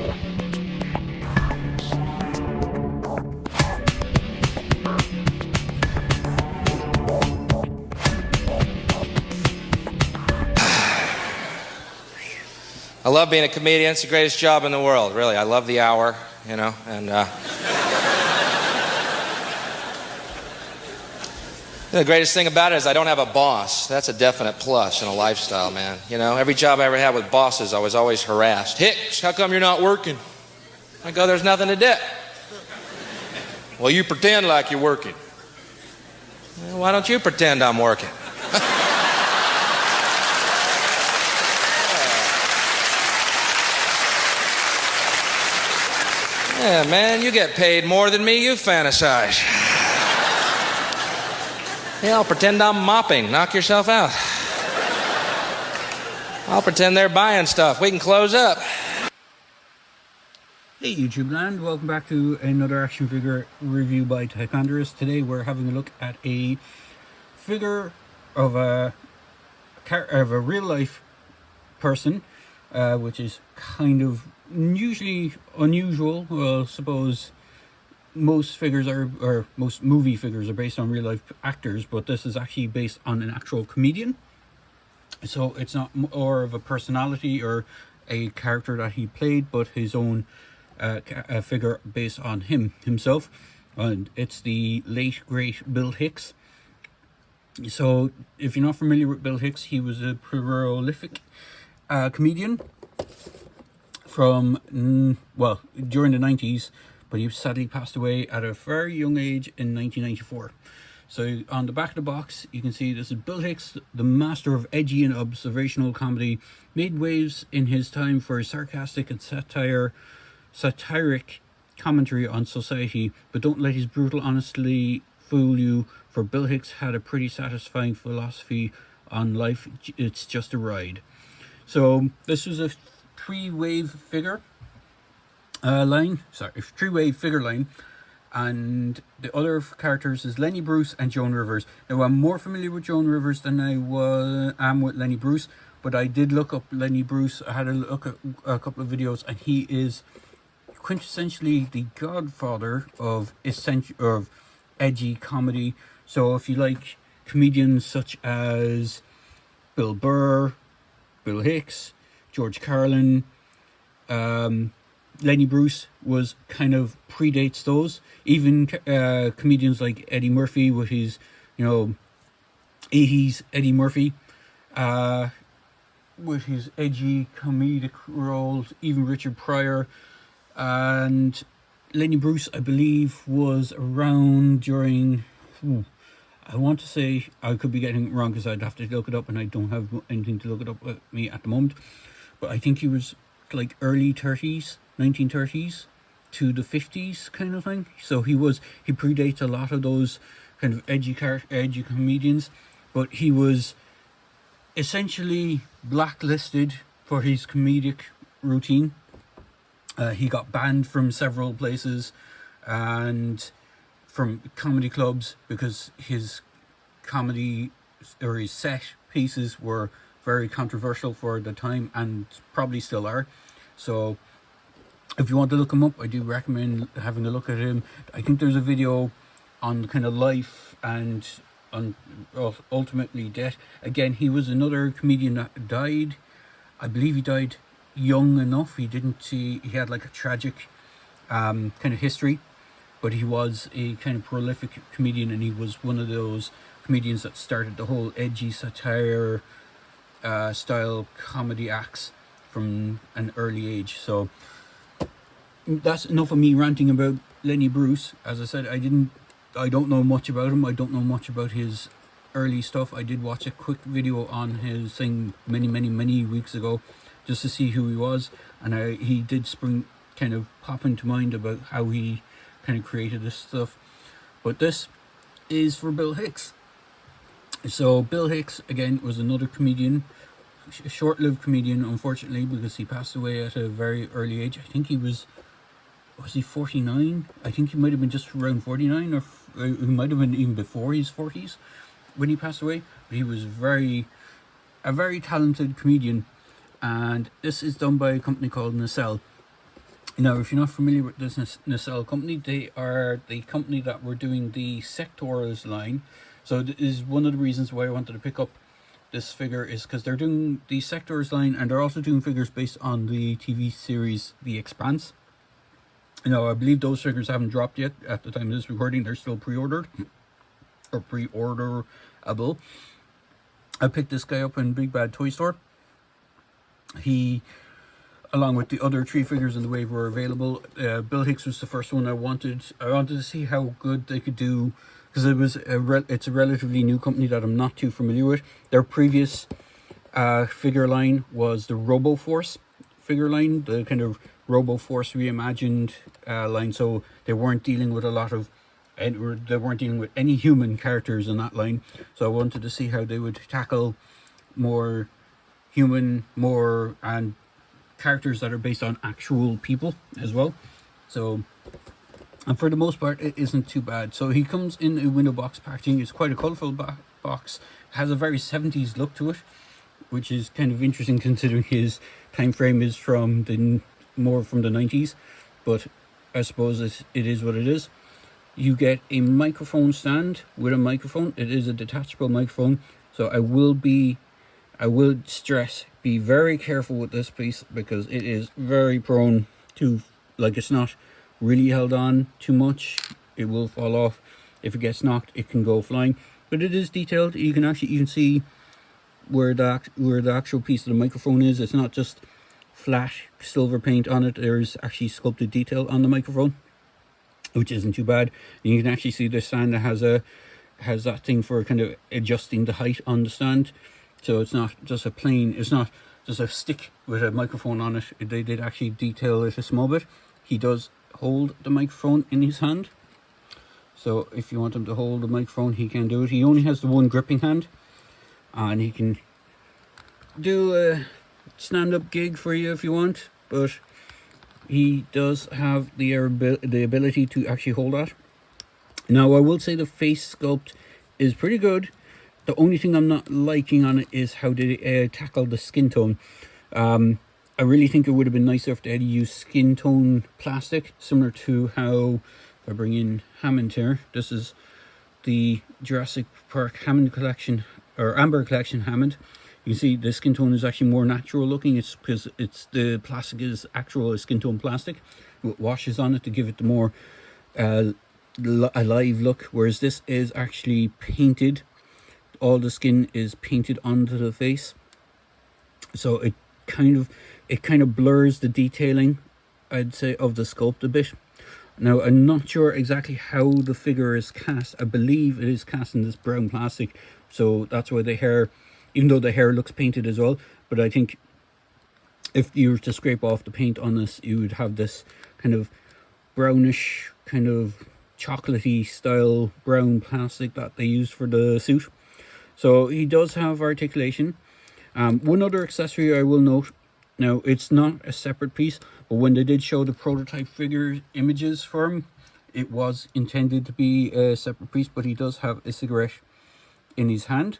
I love being a comedian. It's the greatest job in the world, really. I love the hour, you know, and the greatest thing about it is I don't have a boss. That's a definite plus in a lifestyle, man. You know, every job I ever had with bosses, I was always harassed. Hicks, how come you're not working? I go, there's nothing to do. Well, you pretend like you're working. Well, why don't you pretend I'm working? Yeah, man, you get paid more than me, you fantasize. Yeah, I'll pretend I'm mopping. Knock yourself out. I'll pretend they're buying stuff. We can close up. Hey YouTube land, welcome back to another action figure review by Tichondrous. Today we're having a look at a figure of a real life person, which is kind of usually unusual. Well, I suppose most figures are, or most movie figures are based on real life actors, but this is actually based on an actual comedian. So it's not more of a personality or a character that he played, but his own a figure based on himself, and it's the late great Bill Hicks. So if you're not familiar with Bill Hicks, he was a prolific comedian from during the 90s, but he sadly passed away at a very young age in 1994. So on the back of the box you can see this is Bill Hicks, the master of edgy and observational comedy, made waves in his time for his sarcastic and satiric commentary on society, but don't let his brutal honesty fool you, for Bill Hicks had a pretty satisfying philosophy on life: it's just a ride. So this was a three-wave figure line, and the other characters is Lenny Bruce and Joan Rivers. Now I'm more familiar with Joan Rivers than I am with Lenny Bruce, but I did look up Lenny Bruce. I had a look at a couple of videos, and he is quintessentially the godfather of edgy comedy. So if you like comedians such as Bill Burr, Bill Hicks, George Carlin, Lenny Bruce was kind of predates those. Even comedians like Eddie Murphy with his 80s Eddie Murphy, with his edgy comedic roles, even Richard Pryor. And Lenny Bruce, I believe, was around during, I want to say, I could be getting it wrong because I'd have to look it up, and I don't have anything to look it up with me at the moment, but I think he was like early 30s, 1930s to the 50s kind of thing. So he predates a lot of those kind of edgy comedians, but he was essentially blacklisted for his comedic routine. He got banned from several places and from comedy clubs because his comedy or his set pieces were very controversial for the time, and probably still are. So if you want to look him up, I do recommend having a look at him. I think there's a video on kind of life and on ultimately death. Again, he was another comedian that died. I believe he died young enough. He had like a tragic kind of history, but he was a kind of prolific comedian, and he was one of those comedians that started the whole edgy satire style comedy acts from an early age. So that's enough of me ranting about Lenny Bruce. As I said, I don't know much about him. I don't know much about his early stuff. I did watch a quick video on his thing many weeks ago just to see who he was, and he did pop into mind about how he kind of created this stuff. But this is for Bill Hicks. So Bill Hicks, again, was another comedian, a short-lived comedian, unfortunately, because he passed away at a very early age. I think he was he 49? I think he might have been just around 49, or he might have been even before his 40s when he passed away. But he was a very talented comedian, and this is done by a company called Nacelle. Now, if you're not familiar with this Nacelle company, they are the company that were doing the Sectors line. So this is one of the reasons why I wanted to pick up this figure, is because they're doing the Sectors line, and they're also doing figures based on the TV series The Expanse. Now, I believe those figures haven't dropped yet at the time of this recording. They're still pre-ordered or pre-orderable. I picked this guy up in Big Bad Toy Store. He, along with the other 3 figures in the wave, were available. Bill Hicks was the first one I wanted. I wanted to see how good they could do, because it's a relatively new company that I'm not too familiar with. Their previous figure line was the RoboForce figure line, the kind of RoboForce reimagined line. So they weren't dealing with they weren't dealing with any human characters in that line. So I wanted to see how they would tackle more human, and characters that are based on actual people as well. So, and for the most part, it isn't too bad. So he comes in a window box packaging. It's quite a colourful box. Has a very 70s look to it, which is kind of interesting considering his time frame is more from the 90s. But I suppose it is what it is. You get a microphone stand with a microphone. It is a detachable microphone. So I would stress, be very careful with this piece, because it is very prone to, like, it's not really held on too much. It will fall off. If it gets knocked, it can go flying. But it is detailed. You can see where the actual piece of the microphone is. It's not just flat silver paint on it. There's actually sculpted detail on the microphone, which isn't too bad. And you can actually see this stand that has that thing for kind of adjusting the height on the stand. So it's not just it's not just a stick with a microphone on it. They did actually detail it a small bit. He does hold the microphone in his hand. So if you want him to hold the microphone, he can do it. He only has the one gripping hand, and he can do a stand-up gig for you if you want. But he does have the ability to actually hold that. Now, I will say the face sculpt is pretty good. The only thing I'm not liking on it is how they tackle the skin tone. I really think it would have been nicer if they had used skin tone plastic, similar to how, if I bring in Hammond here, this is the Jurassic Park Hammond collection, or Amber collection Hammond. You can see the skin tone is actually more natural looking. It's because the plastic is actual skin tone plastic with washes on it to give it the more alive look, whereas this is actually painted. All the skin is painted onto the face, so it kind of blurs the detailing, I'd say, of the sculpt a bit. Now, I'm not sure exactly how the figure is cast. I believe it is cast in this brown plastic, so that's why the hair, even though the hair looks painted as well, but I think if you were to scrape off the paint on this, you would have this kind of brownish, kind of chocolatey style brown plastic that they used for the suit. So he does have articulation. One other accessory I will note, now it's not a separate piece, but when they did show the prototype figure images for him, it was intended to be a separate piece, but he does have a cigarette in his hand.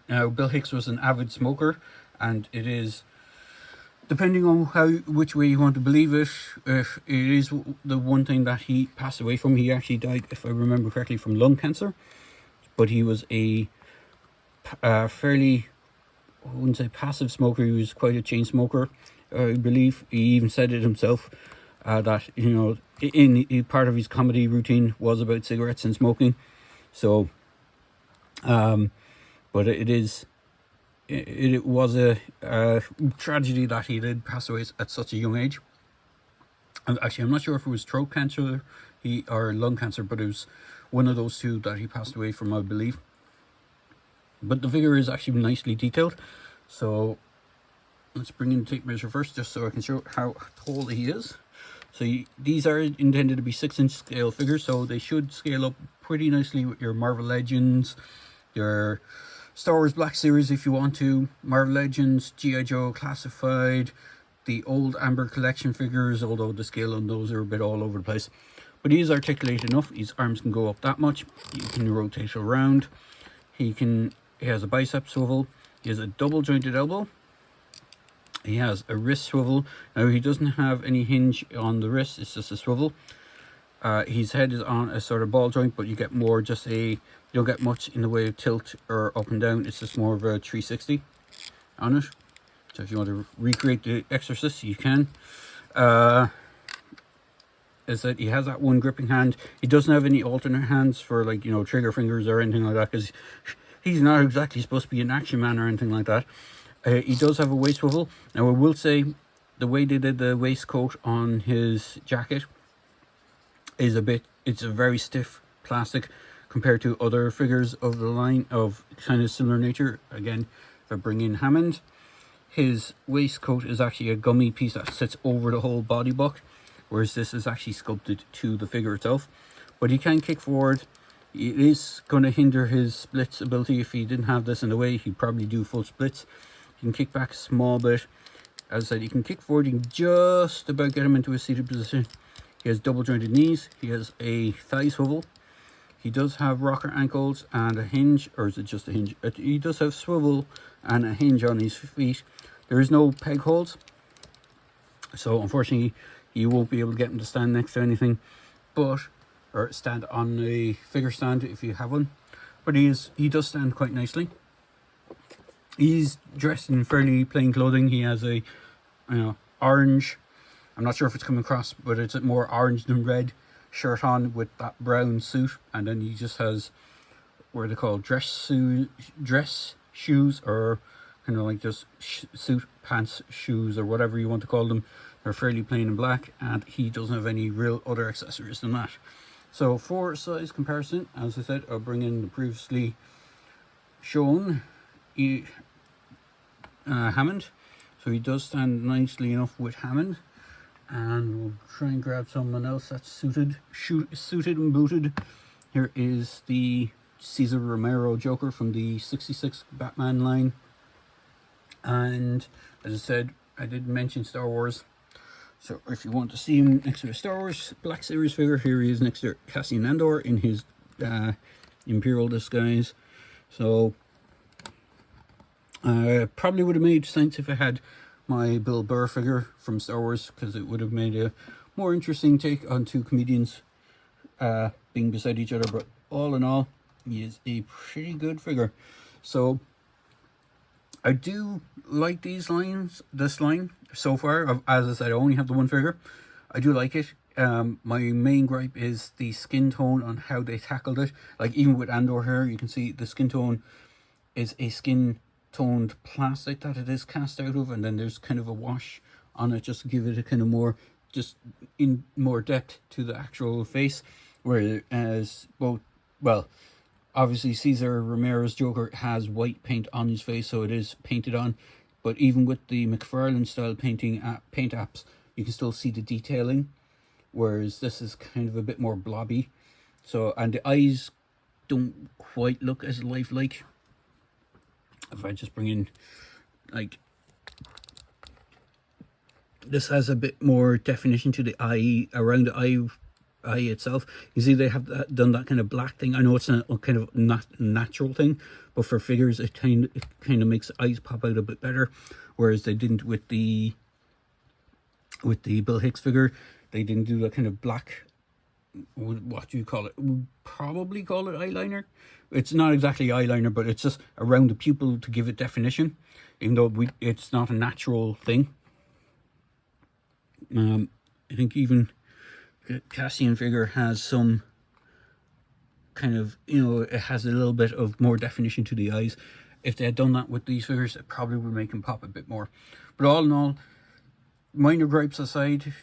Now, Bill Hicks was an avid smoker, and it is, depending on which way you want to believe it, it is the one thing that he passed away from. He actually died, if I remember correctly, from lung cancer. But he was a fairly, I wouldn't say passive smoker. He was quite a chain smoker, I believe. He even said it himself, that, you know, in part of his comedy routine was about cigarettes and smoking. So, but it was a tragedy that he did pass away at such a young age. And actually, I'm not sure if it was throat cancer or lung cancer, but it was one of those two that he passed away from, I believe. But the figure is actually nicely detailed. So let's bring in the tape measure first, just so I can show how tall he is. So these are intended to be 6-inch scale figures, so they should scale up pretty nicely with your Marvel Legends, your Star Wars Black Series if you want to, Marvel Legends, G.I. Joe Classified, the old Amber Collection figures, although the scale on those are a bit all over the place. But he is articulate enough. His arms can go up that much. You can rotate around. He has a bicep swivel. He has a double jointed elbow. He has a wrist swivel. Now he doesn't have any hinge on the wrist, it's just a swivel. His head is on a sort of ball joint, but you get more just you don't get much in the way of tilt or up and down. It's just more of a 360 on it. So if you want to recreate the Exorcist, you can. Is that he has that one gripping hand. He doesn't have any alternate hands for, like, you know, trigger fingers or anything like that, because he's not exactly supposed to be an action man or anything like that. He does have a waist swivel. Now I will say, the way they did the waistcoat on his jacket is it's a very stiff plastic compared to other figures of the line of kind of similar nature. Again, if I bring in Hammond, his waistcoat is actually a gummy piece that sits over the whole body buck, whereas this is actually sculpted to the figure itself. But he can kick forward. It is going to hinder his splits ability. If he didn't have this in the way, he'd probably do full splits. He can kick back a small bit. As I said, he can kick forward. You can just about get him into a seated position. He has double jointed knees. He has a thigh swivel. He does have rocker ankles and a hinge, or is it just a hinge? He does have swivel and a hinge on his feet. There is no peg holes, so unfortunately you won't be able to get him to stand next to anything, or stand on a figure stand if you have one. But he does stand quite nicely. He's dressed in fairly plain clothing. He has a orange, I'm not sure if it's coming across, but it's more orange than red shirt on with that brown suit, and then he just has what are they called, dress shoes, or kind of like just suit pants shoes, or whatever you want to call them. They're fairly plain and black, and he doesn't have any real other accessories than that. So for size comparison, as I said, I'll bring in the previously shown Hammond. So he does stand nicely enough with Hammond, and we'll try and grab someone else that's suited and booted. Here is the Cesar Romero Joker from the 66 Batman line. And as I said, I did mention Star Wars. So if you want to see him next to a Star Wars Black Series figure, here he is next to Cassian Andor in his Imperial disguise. So probably would have made sense if I had my Bill Burr figure from Star Wars, because it would have made a more interesting take on two comedians being beside each other. But all in all, he is a pretty good figure. So I do like this line so far. As I said, I only have the one figure. I do like it. My main gripe is the skin tone on how they tackled it. Like, even with Andor here, you can see the skin tone is a skin toned plastic that it is cast out of, and then there's kind of a wash on it just to give it a kind of more depth to the actual face. Whereas obviously Cesar Romero's Joker has white paint on his face, so it is painted on. But even with the McFarlane style paint apps, you can still see the detailing, whereas this is kind of a bit more blobby. So, and the eyes don't quite look as lifelike. If I just bring in, like, this has a bit more definition to the eye, around the eye itself. You see they have done that kind of black thing. I know it's a kind of not natural thing, but for figures it kind of makes the eyes pop out a bit better, whereas they didn't with the Bill Hicks figure. They didn't do that kind of black, what do you call it? We'd probably call it eyeliner. It's not exactly eyeliner, but it's just around the pupil to give it definition, even though it's not a natural thing. I think even Cassian figure has some kind of, it has a little bit of more definition to the eyes. If they had done that with these figures, it probably would make him pop a bit more. But all in all, minor gripes aside,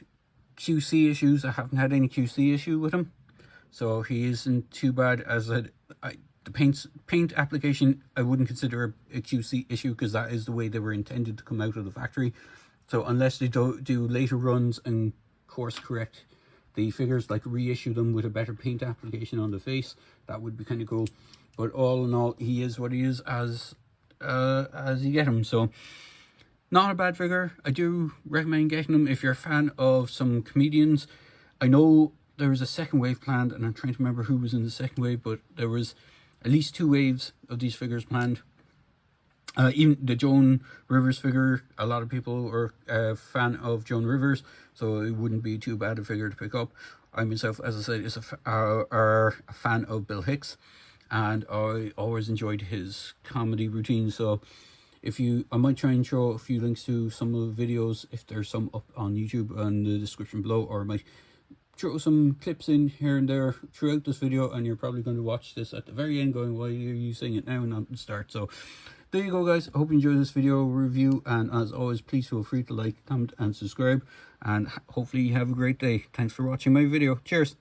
QC issues, I haven't had any QC issue with him, so he isn't too bad. As the paint application, I wouldn't consider a QC issue, because that is the way they were intended to come out of the factory. So unless they do later runs and course correct the figures, like reissue them with a better paint application on the face, that would be kind of cool. But all in all, he is what he is as you get him. So not a bad figure. I do recommend getting him if you're a fan of some comedians. I know there was a second wave planned, and I'm trying to remember who was in the second wave, but there was at least 2 waves of these figures planned. Even the Joan Rivers figure, a lot of people are a fan of Joan Rivers, so it wouldn't be too bad a figure to pick up. I myself, as I said, is are a fan of Bill Hicks, and I always enjoyed his comedy routine. So I might try and show a few links to some of the videos if there's some up on YouTube in the description below, or I might throw some clips in here and there throughout this video, and you're probably going to watch this at the very end going, why are you saying it now and not at the start? So there you go, guys. I hope you enjoyed this video review, and as always, please feel free to like, comment and subscribe, and hopefully you have a great day. Thanks for watching my video. Cheers.